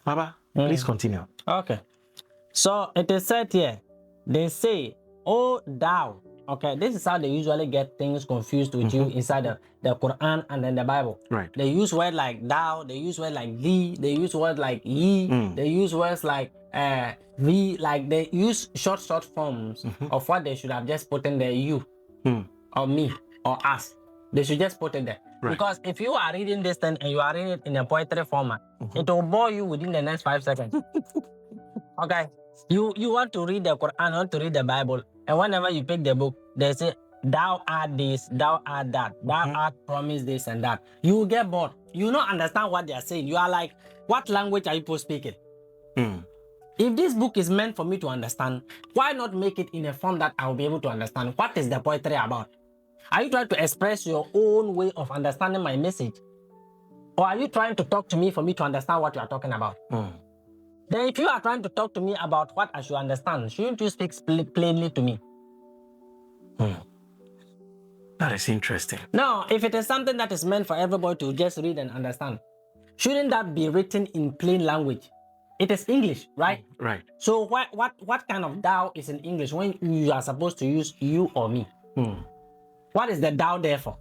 Baba, please continue. Okay. So it is said here, they say, oh thou. Okay, this is how they usually get things confused with you inside the Quran and then the Bible. Right. They use words like thou, they use words like thee, they use words like ye, they use words like we, like they use short forms of what they should have just put in there, you, or me, or us. They should just put it there. Right. Because if you are reading this thing and you are reading it in a poetry format, it will bore you within the next 5 seconds. Okay. You want to read the Quran, want to read the Bible, and whenever you pick the book, they say, thou art this, thou art that, thou art promised this and that. You will get bored. You will not understand what they are saying. You are like, what language are you people speaking? If this book is meant for me to understand, why not make it in a form that I will be able to understand? What is the poetry about? Are you trying to express your own way of understanding my message? Or are you trying to talk to me for me to understand what you are talking about? Then if you are trying to talk to me about what I should understand, shouldn't you speak plainly to me? That is interesting. Now, if it is something that is meant for everybody to just read and understand, shouldn't that be written in plain language? It is English, right? Right. So what kind of thou is in English when you are supposed to use you or me? What is the thou there for?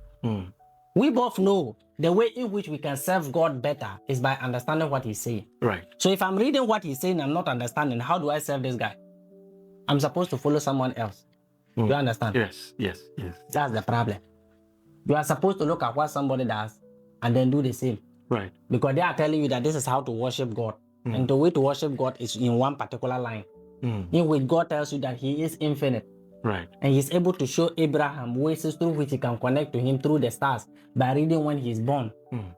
We both know the way in which we can serve God better is by understanding what he's saying. Right. So if I'm reading what he's saying, I'm not understanding, how do I serve this guy? I'm supposed to follow someone else. You understand? Yes. That's the problem. You are supposed to look at what somebody does and then do the same. Right. Because they are telling you that this is how to worship God. And the way to worship God is in one particular line. In which God tells you that he is infinite. Right. And he's able to show Abraham ways through which he can connect to him through the stars by reading when he's born.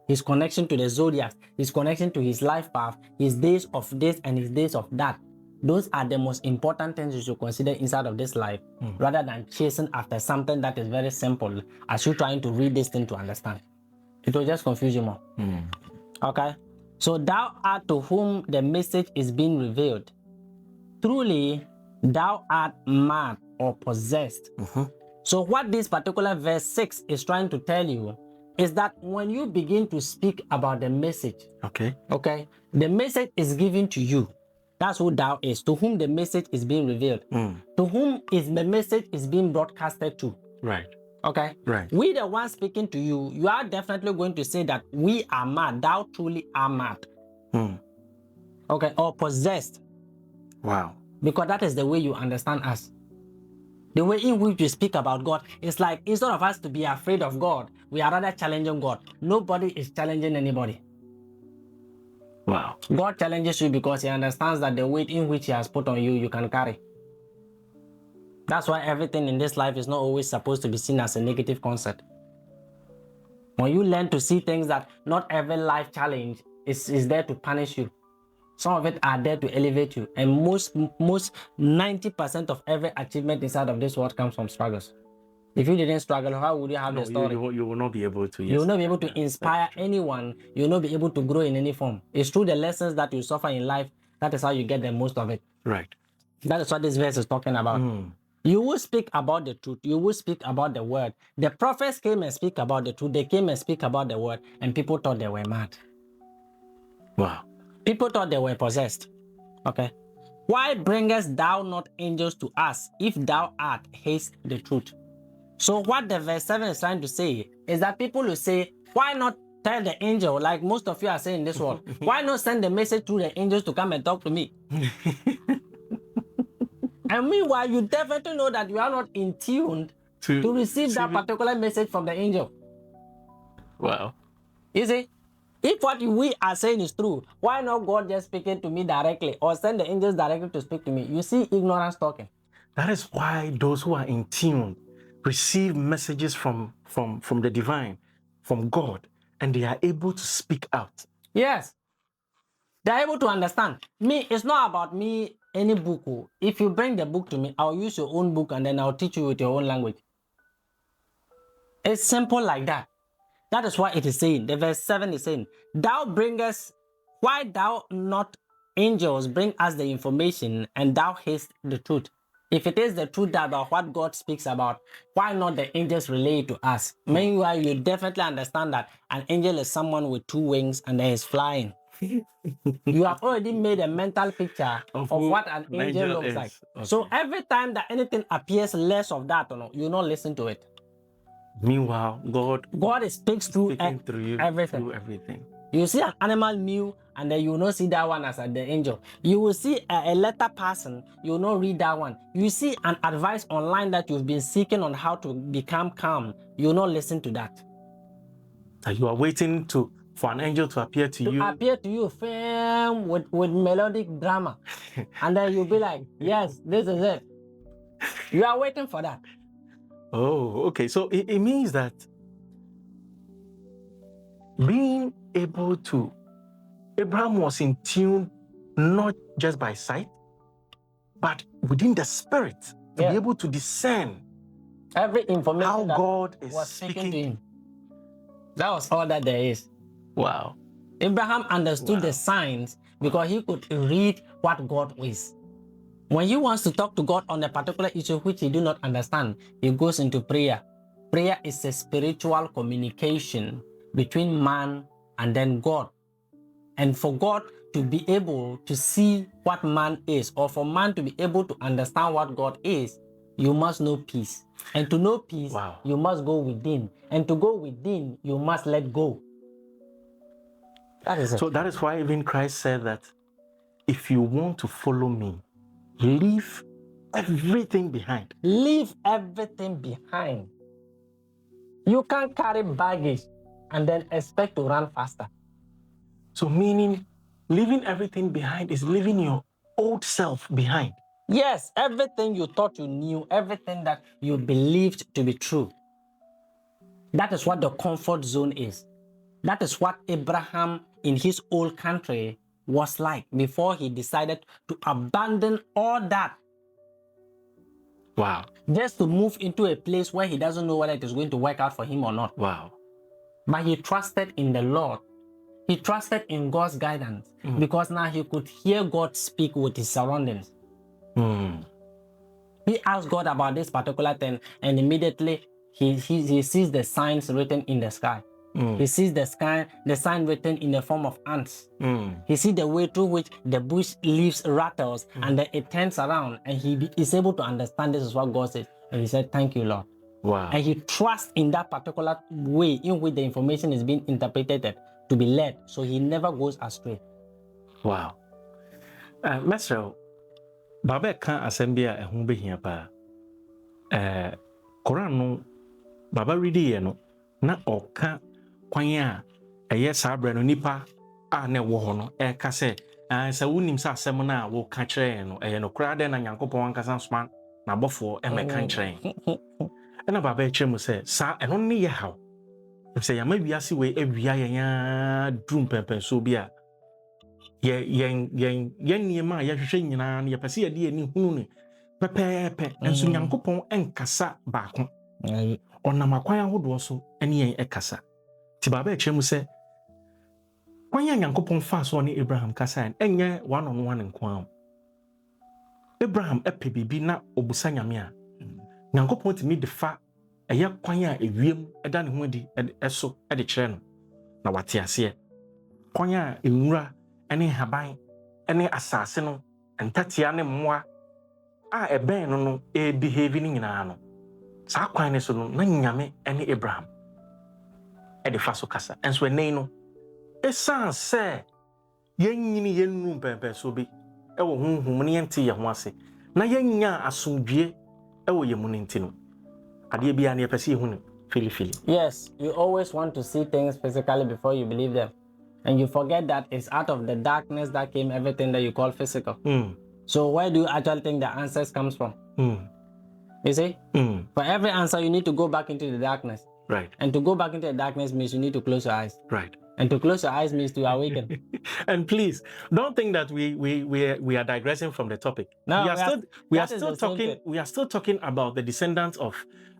His connection to the zodiacs, his connection to his life path, his days of this and his days of that. Those are the most important things you should consider inside of this life, rather than chasing after something that is very simple as you trying to read this thing to understand. It will just confuse you more. Okay? So thou art to whom the message is being revealed. Truly, thou art mad or possessed. So what this particular verse 6 is trying to tell you is that when you begin to speak about the message, okay, the message is given to you. That's who thou is, to whom the message is being revealed, to whom is the message is being broadcasted to. Right. Okay. Right. We the ones speaking to you, you are definitely going to say that we are mad. Thou truly are mad. Okay, or possessed. Wow. Because that is the way you understand us. The way in which we speak about God is like, instead of us to be afraid of God, we are rather challenging God. Nobody is challenging anybody. Wow. God challenges you because he understands that the weight in which he has put on you, you can carry. That's why everything in this life is not always supposed to be seen as a negative concept. When you learn to see things that not every life challenge is there to punish you. Some of it are there to elevate you. And most 90% of every achievement inside of this world comes from struggles. If you didn't struggle, how would you have the story? You will not be able to. Yes. You will not be able to inspire anyone. You will not be able to grow in any form. It's through the lessons that you suffer in life. That is how you get the most of it. Right. That is what this verse is talking about. You will speak about the truth. You will speak about the word. The prophets came and speak about the truth. They came and speak about the word, and people thought they were mad. Wow. People thought they were possessed. Okay. Why bringest thou not angels to us if thou art haste the truth? So what the verse 7 is trying to say is that people will say, why not tell the angel, like most of you are saying in this world, why not send the message through the angels to come and talk to me? And meanwhile, you definitely know that you are not in tune to receive that particular message from the angel. Wow. You see, if what we are saying is true, why not God just speaking to me directly or send the angels directly to speak to me? You see ignorance talking. That is why those who are in tune receive messages from the divine, from God, and they are able to speak out. Yes. They are able to understand. Me, it's not about me, any book. If you bring the book to me, I'll use your own book and then I'll teach you with your own language. It's simple like that. That is what it is saying. The verse 7 is saying, thou bringest, why thou not angels bring us the information and thou haste the truth? If it is the truth about what God speaks about, why not the angels relay it to us? Meanwhile, you definitely understand that an angel is someone with two wings and then is flying. You have already made a mental picture of what an angel looks like. Okay. So every time that anything appears less of that, you not listen to it. Meanwhile, God speaks through speaking through you everything. through everything. You see an animal mew, and then you will not see that one as the angel. You will see a letter person, you will not read that one. You see an advice online that you've been seeking on how to become calm, you will not listen to that. You are waiting for an angel to appear to you. Appear to you firm with melodic drama. And then you'll be like, yes, this is it. You are waiting for that. Oh, okay. So it means that being able to, Abraham was in tune not just by sight, but within the spirit to be able to discern every information how that God is was speaking to him. That was all that there is. Wow. Abraham understood the signs because he could read what God is. When he wants to talk to God on a particular issue which he do not understand, he goes into prayer. Prayer is a spiritual communication between man and then God. And for God to be able to see what man is, or for man to be able to understand what God is, you must know peace. And to know peace, you must go within. And to go within, you must let go. That is it. So that is why even Christ said that if you want to follow me, leave everything behind. Leave everything behind. You can't carry baggage and then expect to run faster. So meaning, leaving everything behind is leaving your old self behind. Yes, everything you thought you knew, everything that you believed to be true. That is what the comfort zone is. That is what Abraham in his old country was like before he decided to abandon all that. Wow. Just to move into a place where he doesn't know whether it is going to work out for him or not. Wow. But he trusted in the Lord. He trusted in God's guidance because now he could hear God speak with his surroundings. He asked God about this particular thing, and immediately he sees the signs written in the sky. He sees the sign written in the form of ants. He sees the way through which the bush leaves rattles and then it turns around, and he is able to understand this is what God says. And he said, "Thank you, Lord." Wow. And he trusts in that particular way in which the information is being interpreted to be led, so he never goes astray. Wow. Mesro, Baba ka asembia ehun behia pa. Quran no Baba ready no na oka kwan a eye sabre no nipa a na wo ho no e ka se sa wunim sa asem na wo ka kire no no kura de na Nyankopon ankasa soma na bofo e me kan kire. Na Baba e kire mu se sa eno ne ye haw. Se yama wiase we awia ya drum pempen so bia yen niema ya hwehwe nyina na yepese ye de ni hunu ni pepepe enso Nyankopon enkasa baako onam akwan ahodo so ene yen ekasa ti Baba e kire mu se kwan ya Nyankopon fa so ne Abraham kasa enye one on one nkwan Abraham epe bibi na obusa nyame a Nyankopon ti mi de fa eye kwan a ewiem eda ne ho di eso de kire no na wate ase kwan a enwura ene haban ene asase no entatia ne mmoa a eben no behave ni nyina no saa kwan ne so no na nyame ene Abraham e de fa so kasa enso enei no esan se yenyini yennu pempe so bi e wo honhom ne yente ye ho ase na yenya asomdwie e wo yemu ne ntino ade bia na yepese hu ne fili. Yes, you always want to see things physically before you believe them. And you forget that it's out of the darkness that came everything that you call physical. So where do you actually think the answers comes from? You see? For every answer, you need to go back into the darkness. Right. And to go back into the darkness means you need to close your eyes. Right. And to close your eyes means to awaken. And please don't think that we are digressing from the topic. No, we are still talking about the descendants of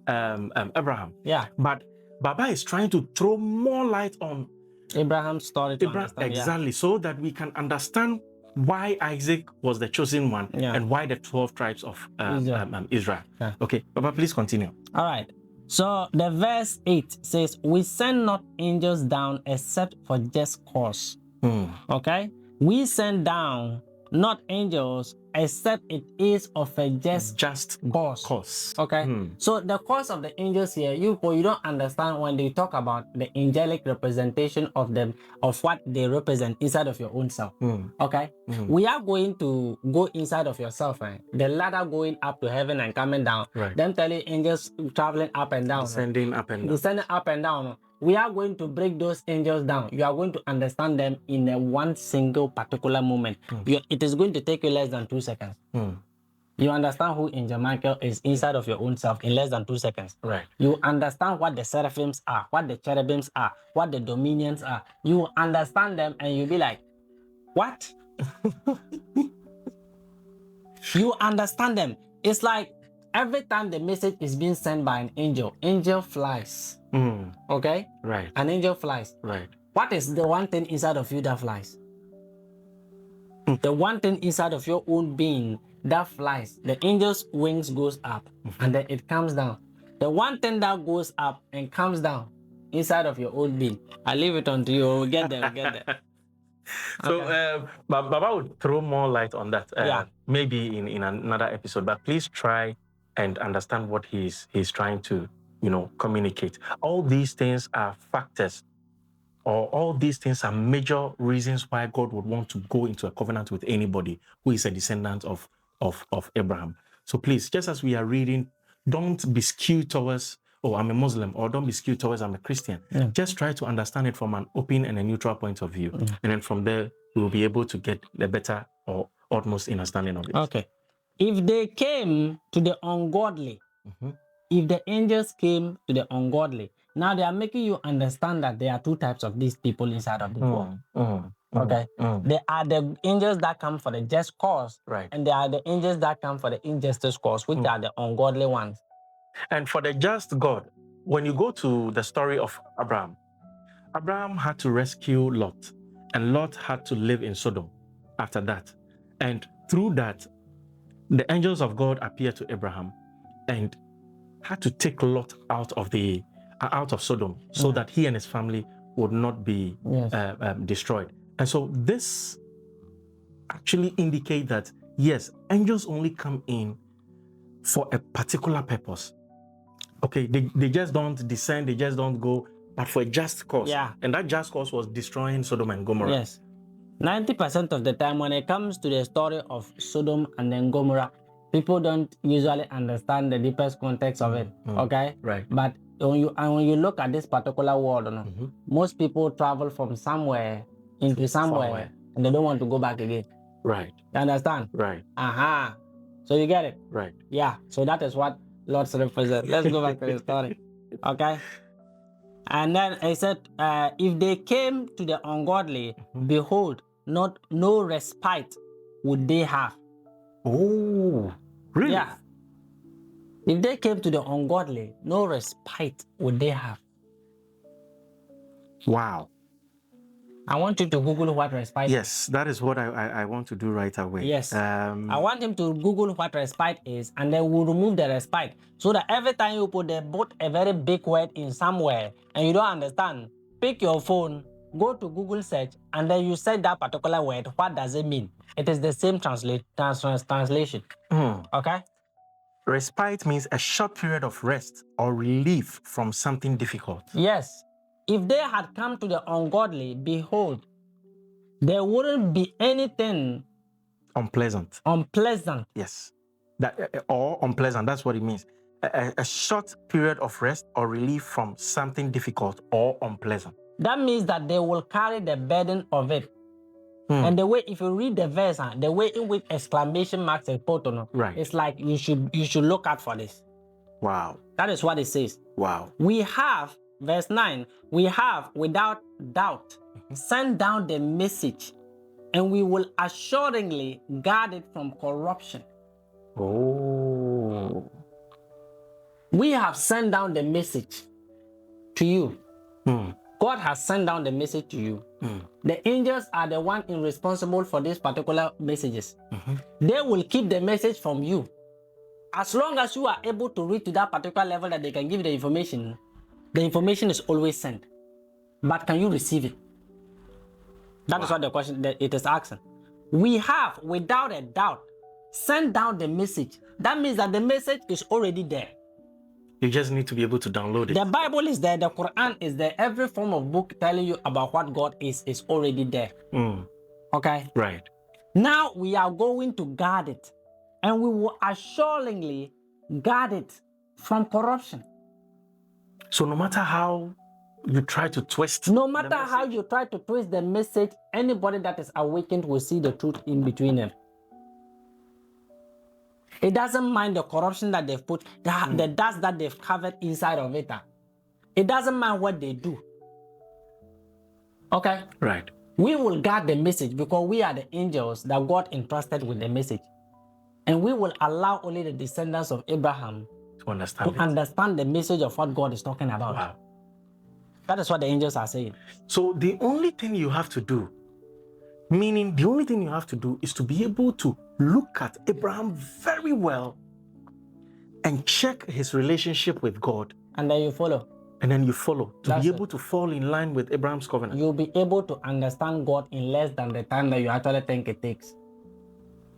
Abraham. Yeah. But Baba is trying to throw more light on Abraham's story to understand. Exactly, so that we can understand why Isaac was the chosen one and why the 12 tribes of Israel. Yeah. Okay, Baba, please continue. All right. So the verse 8 says, "We send not angels down except for just cause." Okay? We send down not angels, except it is of a just cause. Okay? So the cause of the angels here, you don't understand when they talk about the angelic representation of them, of what they represent inside of your own self. Okay? We are going to go inside of yourself, the ladder going up to heaven and coming down. Them telling angels traveling up and down. Descending up and down. Descending up and down. We are going to break those angels down. You are going to understand them in a one single particular moment. It is going to take you less than 2 seconds. You understand who Angel Michael is inside of your own self in less than 2 seconds. Right. You understand what the seraphims are, what the cherubims are, what the dominions are. You understand them and you'll be like, what? You understand them. It's like every time the message is being sent by an angel flies. Okay? Right. An angel flies. Right. What is the one thing inside of you that flies? The one thing inside of your own being that flies. The angel's wings goes up and then it comes down. The one thing that goes up and comes down inside of your own being. I leave it on to you. We'll get there. So, Baba would throw more light on that, maybe in another episode. But please try and understand what he's trying to, communicate. All these things are factors, or all these things are major reasons why God would want to go into a covenant with anybody who is a descendant of Abraham. So please, just as we are reading, don't be skewed towards, oh, I'm a Muslim, or don't be skewed towards, I'm a Christian. Just try to understand it from an open and a neutral point of view. And then from there, we'll be able to get a better or utmost understanding of it. Okay. If they came to the ungodly, if the angels came to the ungodly, now they are making you understand that there are two types of these people inside of the world. Okay. There are the angels that come for the just cause, and there are the angels that come for the injustice cause, which are the ungodly ones. And for the just God, when you go to the story of Abraham had to rescue Lot, and Lot had to live in Sodom after that. And through that, the angels of God appeared to Abraham and had to take Lot out of Sodom so that he and his family would not be destroyed. And so this actually indicates that, yes, angels only come in for a particular purpose. Okay, they just don't descend, they just don't go, but for a just cause. Yeah. And that just cause was destroying Sodom and Gomorrah. Yes. 90% of the time when it comes to the story of Sodom and then Gomorrah, people don't usually understand the deepest context of it. Okay? Right. But when you look at this particular world, most people travel from somewhere into somewhere and they don't want to go back again. Right. You understand? Right. So you get it? Right. Yeah. So that is what Lord's represent. Let's go back to the story. Okay? And then I said, if they came to the ungodly, behold, no respite would they have. Oh, really? Yeah. If they came to the ungodly, no respite would they have. Wow. I want you to Google what respite is. Yes, that is what I want to do right away. Yes. I want him to Google what respite is, and then we'll remove the respite. So that every time you put a very big word in somewhere and you don't understand, pick your phone, go to Google search, and then you search that particular word. What does it mean? It is the same translation. Okay? Respite means a short period of rest or relief from something difficult. Yes. If they had come to the ungodly, behold, there wouldn't be anything unpleasant. Yes. Or unpleasant, that's what it means. A short period of rest or relief from something difficult or unpleasant. That means that they will carry the burden of it. And the way, if you read the verse, the way in which exclamation marks is put on, it's like you should look out for this. Wow. That is what it says. Wow. We have, verse 9, we have without doubt sent down the message, and we will assuredly guard it from corruption. Oh. We have sent down the message to you. God has sent down the message to you. The angels are the one responsible for these particular messages. They will keep the message from you. As long as you are able to read to that particular level that they can give the information is always sent. But can you receive it? That is what the question that it is asking. We have, without a doubt, sent down the message. That means that the message is already there. You just need to be able to download it. The Bible is there, the Quran is there, every form of book telling you about what God is already there. Okay? Right. Now we are going to guard it, and we will assuredly guard it from corruption. So no matter how you try to twist, no matter how you try to twist the message, anybody that is awakened will see the truth in between them. It doesn't mind the corruption that they've put, the dust that they've covered inside of it. It doesn't mind what they do. Okay? Right. We will guard the message because we are the angels that God entrusted with the message. And we will allow only the descendants of Abraham to understand the message of what God is talking about. Wow. That is what the angels are saying. So the only thing you have to do, meaning the only thing you have to do is to be able to look at Abraham very well and check his relationship with God. And then you follow. And then you follow to That's be able to fall in line with Abraham's covenant. You'll be able to understand God in less than the time that you actually think it takes.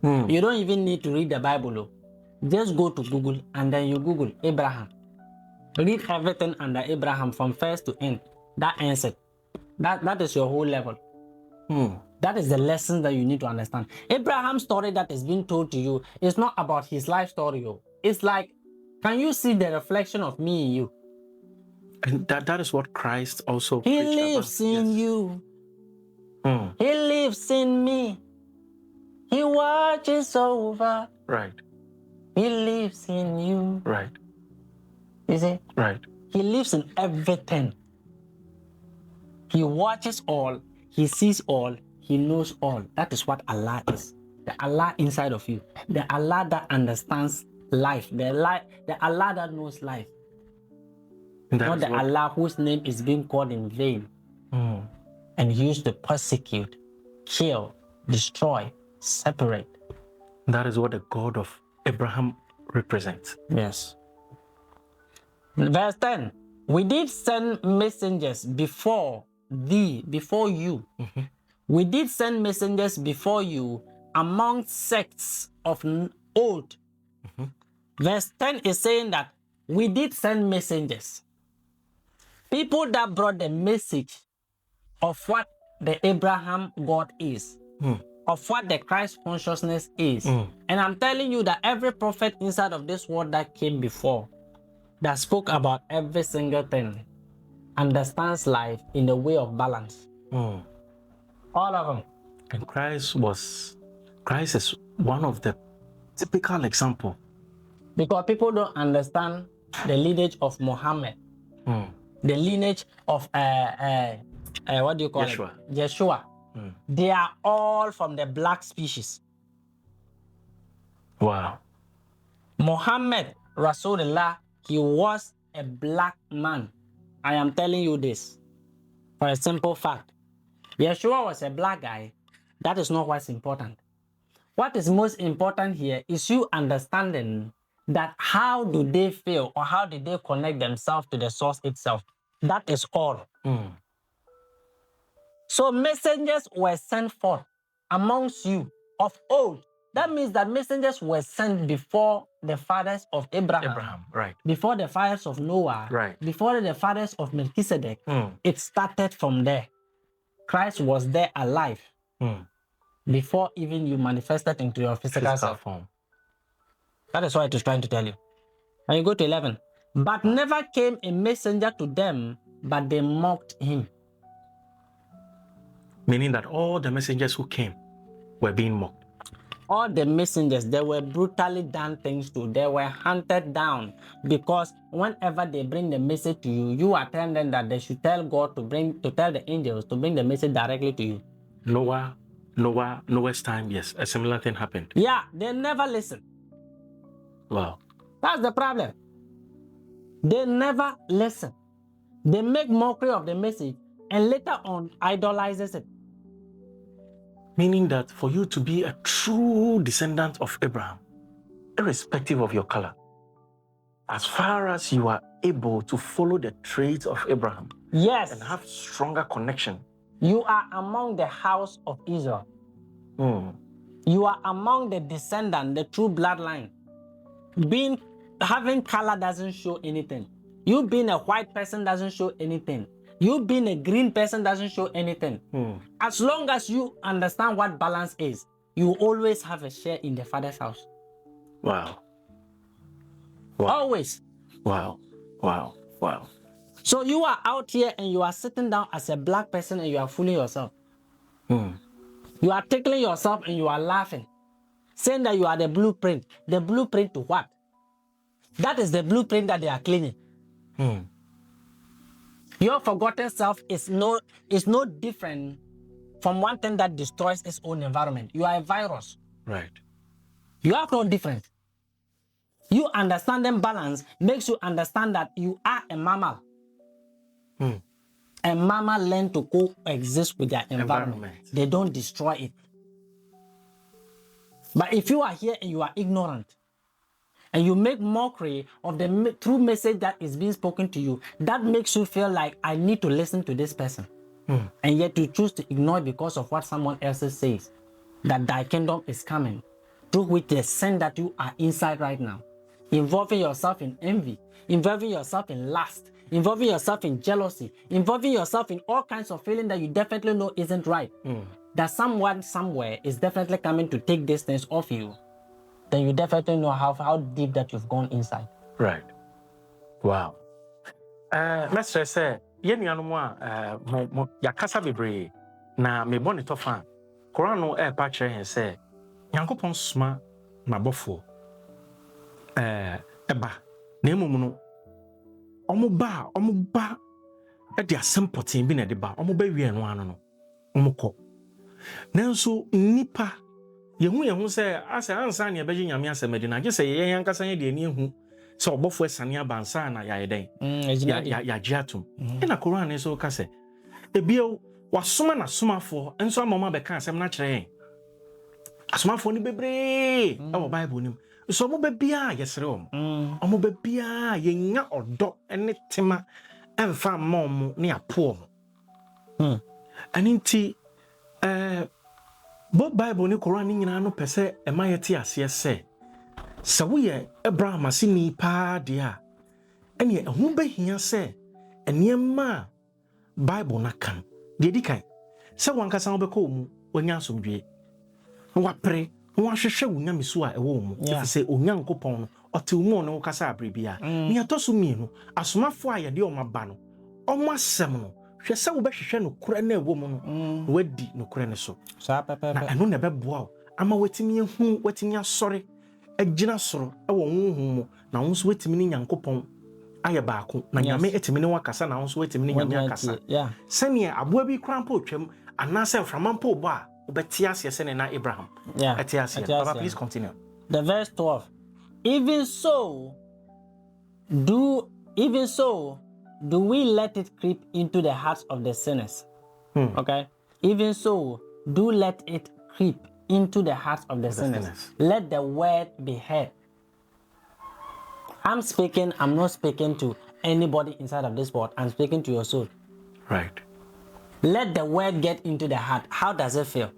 You don't even need to read the Bible. Just go to Google and then you Google Abraham. Read everything under Abraham from first to end. That ends it. That is your whole level. That is the lesson that you need to understand. Abraham's story that is being told to you is not about his life story. It's like, can you see the reflection of me in you? And that is what Christ also He preached lives about. in you. He lives in me. He watches over. Right. He lives in you. Right. You see? Right. He lives in everything. He watches all. He sees all. He knows all. That is what Allah is. The Allah inside of you. The Allah that understands life. The Allah that knows life. Not the Allah whose name is being called in vain and used to persecute, kill, destroy, separate. That is what the God of Abraham represents. Yes. Verse 10. We did send messengers before you. We did send messengers before you among sects of old. Verse 10 is saying that we did send messengers. People that brought the message of what the Abraham God is, of what the Christ consciousness is. And I'm telling you that every prophet inside of this world that came before, that spoke about every single thing, understands life in the way of balance. All of them. And Christ is one of the typical example. Because people don't understand the lineage of Muhammad. The lineage of what do you call Yeshua. it? Yeshua. They are all from the black species. Wow. Muhammad Rasulullah, he was a black man. I am telling you this for a simple fact. Yeshua was a black guy. That is not what's important. What is most important here is you understanding that how do they feel or how did they connect themselves to the source itself. That is all. So messengers were sent forth amongst you of old. That means that messengers were sent before the fathers of Abraham, right. Before the fathers of Noah, right. Before the fathers of Melchizedek. It started from there. Christ was there alive before even you manifested into your physical form. That is what it is trying to tell you. And you go to 11. But never came a messenger to them, but they mocked him. Meaning that all the messengers who came were being mocked. All the messengers, they were brutally done things to. They were hunted down because whenever they bring the message to you, you are telling them that they should tell God to tell the angels to bring the message directly to you. Noah's time, yes, a similar thing happened. Yeah, they never listen. Wow. That's the problem. They never listen. They make mockery of the message and later on idolizes it. Meaning that for you to be a true descendant of Abraham, irrespective of your color, as far as you are able to follow the traits of Abraham, yes, and have stronger connection You are among the house of Israel. You are among the descendant, the true bloodline. Having color doesn't show anything. You being a white person doesn't show anything. You being a green person doesn't show anything. As long as you understand what balance is, you always have a share in the Father's house. Wow. Always. Wow. So you are out here and you are sitting down as a black person and you are fooling yourself. You are tickling yourself and you are laughing, saying that you are the blueprint. The blueprint to what? That is the blueprint that they are cleaning. Your forgotten self is no different from one thing that destroys its own environment. You are a virus. Right. You have no difference. You understanding balance makes you understand that you are a mammal. A mammal learn to coexist with their environment. They don't destroy it. But if you are here and you are ignorant, and you make mockery of the true message that is being spoken to you, that makes you feel like I need to listen to this person. And yet you choose to ignore it because of what someone else says, that thy kingdom is coming, through which the sin that you are inside right now, involving yourself in envy, involving yourself in lust, involving yourself in jealousy, involving yourself in all kinds of feeling that you definitely know isn't right. That someone somewhere is definitely coming to take these things off you. Then you definitely know how deep that you've gone inside. Right. Wow. Mestre say, ye nuanom a yakasa bebre na me bone to fa. Koran no pa kire hen say, Nyankopon soma mabofo eba na emum no omo ba e de asempoten bi na de ba omo ba wie no ano no omo kɔ nanso nipa yehu sɛ asa ansa ne ɛbɛgye nyame asɛmadi na gye sɛ yɛn yankasa yɛ de ani hu sɛ ɔbɔfo asane abansa na yɛayɛ dɛn yɛagye atom ɛna koran ne so ka sɛ ebio wasoma na somafo nso amama bɛka asɛm na kyerɛ yɛn asomafo ni bebree ɛwɔ bible nim so ɔmo bɛbia yɛsere ɔmo bɛbia yɛnya ɔdɔ ne tema ɛmfa mma ɔmo ne apo ɔmo ɛne nti both Bible ni Quran ni nyina no pese e ma yete ase se wo ye Abraham asini pa de a ene ehun behia se enema Bible na kan de di kan se wankasa wo beka omu onya asomdwe wa pre wo ahwehwe wo nyame so a ewo omu efi se onyankopon no ote omu no kasa abrebia ni atoso mienu asomafo a ye de omaba no omo asem no hwɛ sɛ wobɛhwehwɛ no kora na ɛwɔ mu no wadi no kora ne so na ɛno na ɛbɛboa wo ama watimi ehu watimi asɔre agyina soro ɛwɔ honhom mu na wo nso watimi ne Nyankopɔn ayɛ baako na nyame etimi ne wakasa na wo nso watimi ne nyame akasa sɛnea aboa bi kora mpo twam anaasɛ frama mpo bɔ a wobɛte aseɛ sɛ na Abraham ɛte aseɛ. Baba, please continue. The verse 12. Even so do we let it creep into the hearts of the sinners. Okay? Even so, do let it creep into the hearts of the sinners. Let the word be heard. I'm not speaking to anybody inside of this world. I'm speaking to your soul. Right. Let the word get into the heart. How does it feel?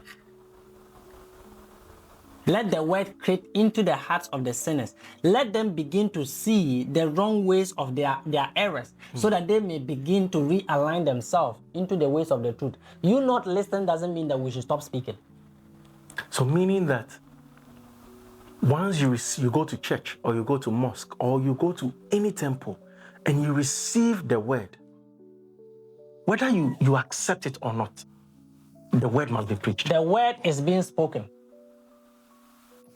Let the word creep into the hearts of the sinners. Let them begin to see the wrong ways of their errors so that they may begin to realign themselves into the ways of the truth. You not listening doesn't mean that we should stop speaking. So meaning that once you go to church or you go to mosque or you go to any temple and you receive the word, whether you accept it or not, the word must be preached. The word is being spoken.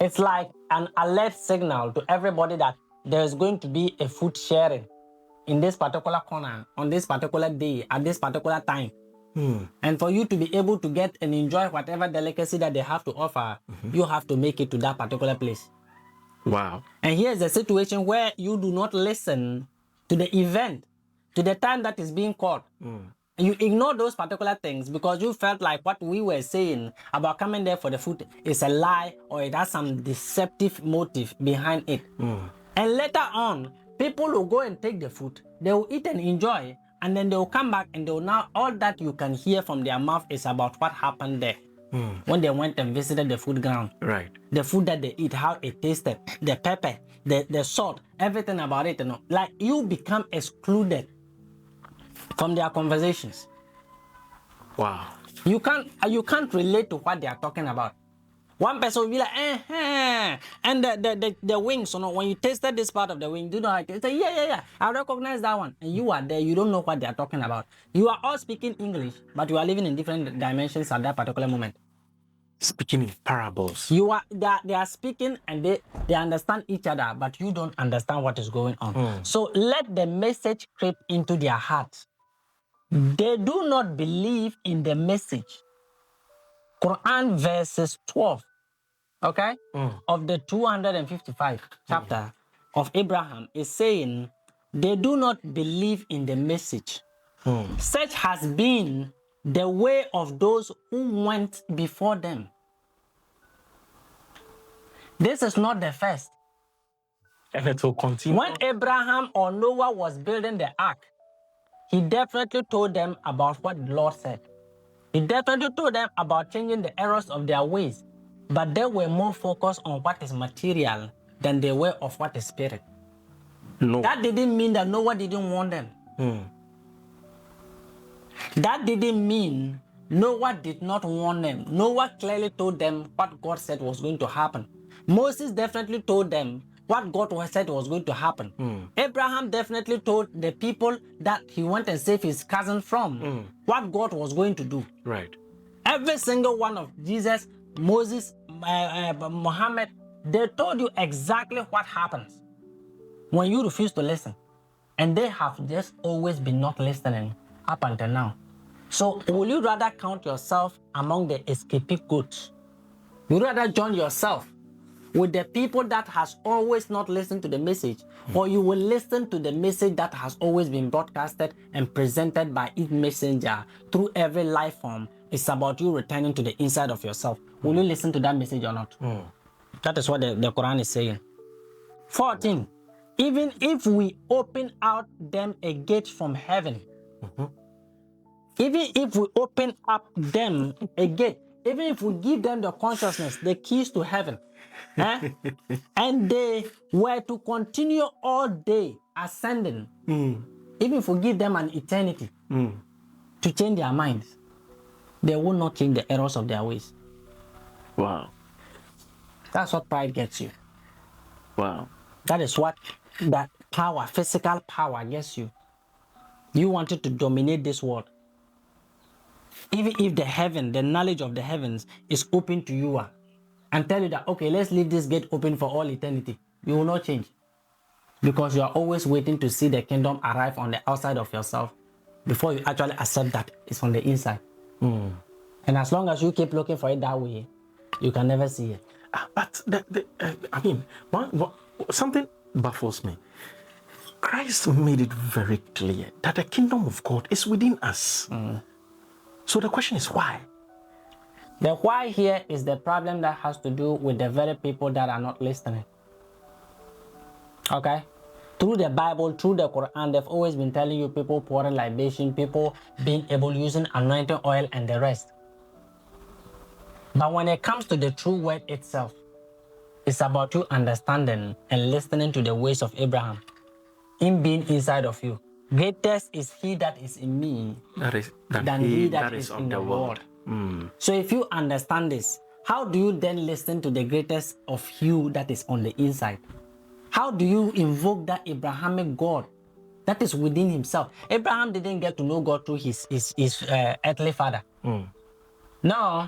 It's like an alert signal to everybody that there is going to be a food sharing in this particular corner, on this particular day, at this particular time. And for you to be able to get and enjoy whatever delicacy that they have to offer, you have to make it to that particular place. Wow. And here's a situation where you do not listen to the event, to the time that is being called. You ignore those particular things because you felt like what we were saying about coming there for the food is a lie or it has some deceptive motive behind it. And later on, people will go and take the food. They will eat and enjoy. and then they'll come back and they'll now, all that you can hear from their mouth is about what happened there. When they went and visited the food ground. Right. The food that they eat, how it tasted, the pepper, the salt, everything about it. Like you become excluded from their conversations. Wow. You can't relate to what they are talking about. One person will be like, and the wings, when you tasted this part of the wing, do you know how it tastes? Yeah, I recognize that one. And you are there, you don't know what they are talking about. You are all speaking English, but you are living in different dimensions at that particular moment. Speaking in parables. They are speaking and they understand each other, but you don't understand what is going on. So let the message creep into their hearts. They do not believe in the message. Quran verses 12, okay, of the 255 chapter of Abraham is saying they do not believe in the message. Such has been the way of those who went before them. This is not the first. And it will continue. When Abraham or Noah was building the ark, he definitely told them about what the Lord said. He definitely told them about changing the errors of their ways, but they were more focused on what is material than they were of what is spirit. No. That didn't mean that Noah didn't want them. That didn't mean Noah did not want them. Noah clearly told them what God said was going to happen. Moses definitely told them what God said was going to happen. Abraham definitely told the people that he went and saved his cousin from what God was going to do. Right. Every single one of Jesus, Moses, Muhammad, they told you exactly what happens when you refuse to listen. And they have just always been not listening up until now. So will you rather count yourself among the escapee goats? Would you rather join yourself with the people that has always not listened to the message, or you will listen to the message that has always been broadcasted and presented by its messenger through every life form? It's about you returning to the inside of yourself. Will you listen to that message or not? That is what the Quran is saying. 14. Even if we open out them a gate from heaven, even if we open up them a gate, even if we give them the consciousness, the keys to heaven, and they were to continue all day ascending, even if we give them an eternity to change their minds, they will not change the errors of their ways. Wow. That's what pride gets you. Wow. That is what that power, physical power, gets you. You wanted to dominate this world. Even if the knowledge of the heavens is open to you and tell you that, okay, let's leave this gate open for all eternity, you will not change. Because you are always waiting to see the kingdom arrive on the outside of yourself before you actually accept that it's on the inside. And as long as you keep looking for it that way, you can never see it. But I mean, something baffles me. Christ made it very clear that the kingdom of God is within us. So the question is why? The why here is the problem that has to do with the very people that are not listening. Okay? Through the Bible, through the Quran, they've always been telling you people pouring libation, people being able using anointing oil and the rest. But when it comes to the true word itself, it's about you understanding and listening to the ways of Abraham, him being inside of you. Greatest is he that is in me than he that is in the world. So if you understand this, how do you then listen to the greatest of you that is on the inside? How do you invoke that Abrahamic God that is within himself? Abraham didn't get to know God through his earthly father. No.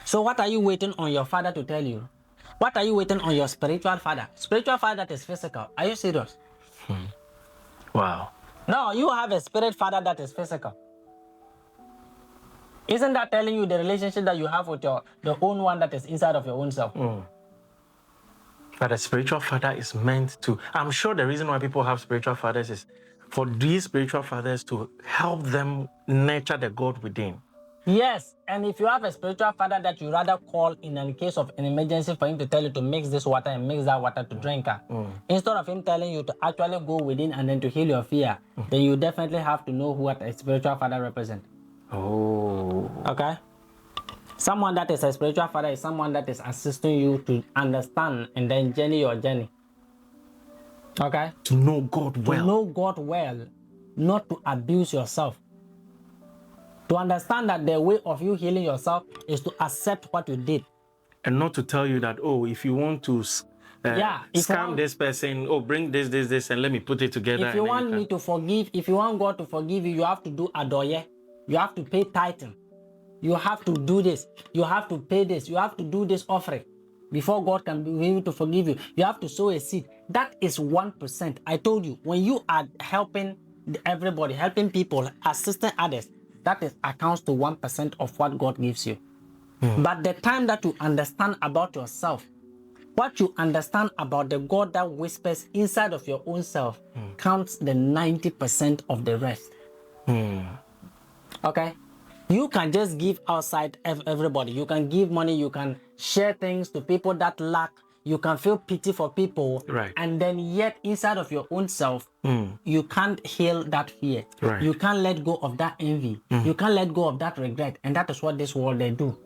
So what are you waiting on your father to tell you? What are you waiting on your spiritual father? Spiritual father that is physical. Are you serious? Wow. No, you have a spirit father that is physical. Isn't that telling you the relationship that you have with the own one that is inside of your own self? But a spiritual father is meant to... I'm sure the reason why people have spiritual fathers is for these spiritual fathers to help them nurture the God within. Yes, and if you have a spiritual father that you rather call in the case of an emergency for him to tell you to mix this water and mix that water to drink, instead of him telling you to actually go within and then to heal your fear, then you definitely have to know what a spiritual father represents. Oh. Okay? Someone that is a spiritual father is someone that is assisting you to understand and then journey your journey. Okay? To know God well. To know God well, not to abuse yourself. To understand that the way of you healing yourself is to accept what you did. And not to tell you that, oh, if you want to scam this person, oh, bring this, and let me put it together. If you want me to forgive, if you want God to forgive you, you have to do adoye. You have to pay tithing. You have to do this. You have to pay this. You have to do this offering before God can be able to forgive you. You have to sow a seed. That is 1%. I told you, when you are helping everybody, helping people, assisting others, that is accounts to 1% of what God gives you. But the time that you understand about yourself, what you understand about the God that whispers inside of your own self counts the 90% of the rest. Okay? You can just give outside everybody. You can give money. You can share things to people that lack. You can feel pity for people. Right. And then yet inside of your own self, you can't heal that fear. Right. You can't let go of that envy. You can't let go of that regret. And that is what this world they do.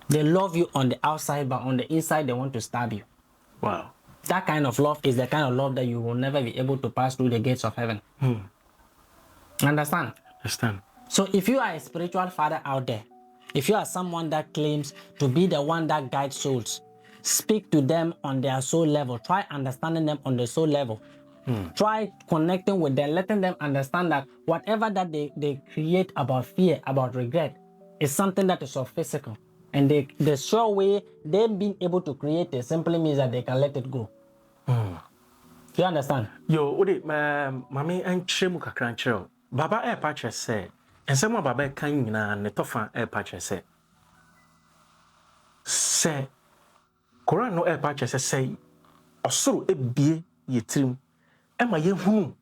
They love you on the outside, but on the inside, they want to stab you. Wow. That kind of love is the kind of love that you will never be able to pass through the gates of heaven. Understand? Understand. So if you are a spiritual father out there, if you are someone that claims to be the one that guides souls, speak to them on their soul level. Try understanding them on the soul level. Try connecting with them, letting them understand that whatever that they create about fear, about regret, is something that is so physical. And the sure way them being able to create it simply means that they can let it go. You understand? Yo, ode mami enchemu kakra nchero. Baba e pa che se. Ensemo baba e kan nyina ne tofa e pa che se. Se Quran no e pa che se osoro ebie yetrim. E ma ye hunu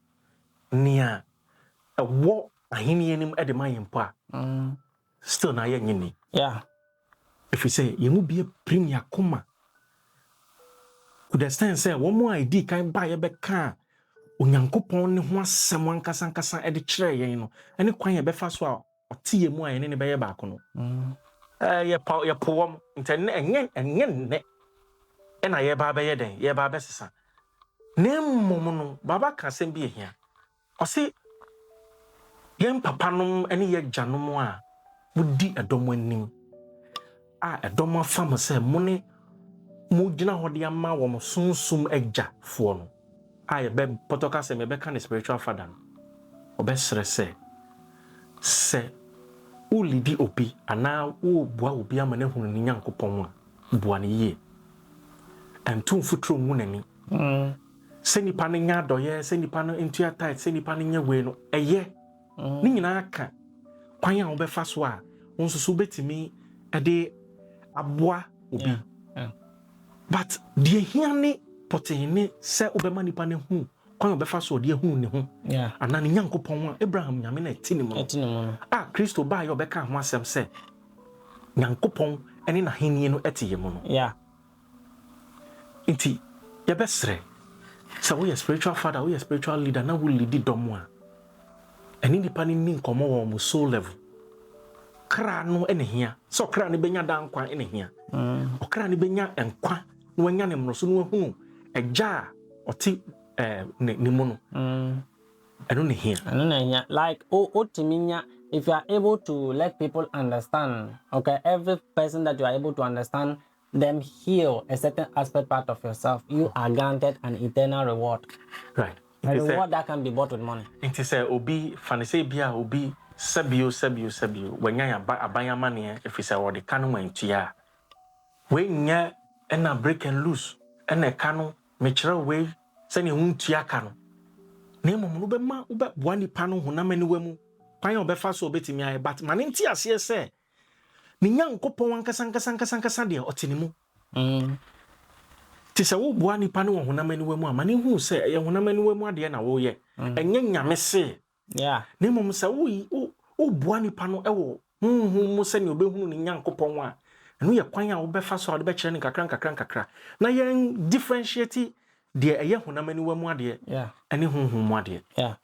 nia e wo ahini enim e de ma yempo a. Still na ye nyini. Yeah. If you say ye mu bie premier koma. To the extent say one more ID kan ba ye be ka Onyankopon ne ho asem ankasa e de kire yen no ene kwan ye be fa so a ote ye mu a ene ne be ye ba ko no ye powom ntene enye ne e na ye ba be ye den ye ba be sesa ne mmom no baba ka asem bi ehia o se yen papa nom ene ye gyanom a wodi edom anim a edom afam se mo ne mo gina hode ama wo mo sunsum agya fo no I be potoka se me be kan spiritual father obesre se u lidi obi ana u bua obi amane hunu ni Nyankopon a bua ne ye entum futuro mu nani se nipa no nya doye se nipa no entua tight se nipa no nya we no eye ni nyina aka kwan a obefa so a onsusu betimi ade aboa obi but die hiane potene se obema nipa ne hu kwan obefa so de hu ne hu ana ne Nyankopon a Abraham nyame na etini mo Kristo ba ye obeka ho asem se Nyankopon ene na henie no etiye mo no inti ye besre se we spiritual father we spiritual leader na we lead dom a ene nipa ne ni nkomo wo mo soul level kra no ene hia so kra ne benya dan kwa ene hia okra ne benya enkwa no wanya ne mroso no hu eja oti ni mono eno ne hia like otiminya if you are able to let people understand, okay, every person that you are able to understand them heal a certain aspect part of yourself, you are granted an eternal reward, right? A reward that can be bought with money. It is obi fanise bia obi sabio wanya ya abanya mane if is what the kanu mantua we nya na break and loose na kanu mechira we se ne huntua kanu na mom no be ma ube boani panu honamani wemu kwan obefa so obetimi aye but mane nti ase se ne Nyankopon ankasa de otinimu ti se wo boani panu honamani wemu amane hu se ye honamani wemu ade na wo ye enye nyame se na mom se wo boani panu ewo Honhom mu sɛ ne obɛhunu ne Nyankopɔn a ɛno yɛ kwan a wobɛfa so a wode bɛkyerɛ ne nkakra na yɛn differentiate deɛ ɛyɛ honam aniwa mu adeɛ yeah ɛne honhom mu adeɛ. yeah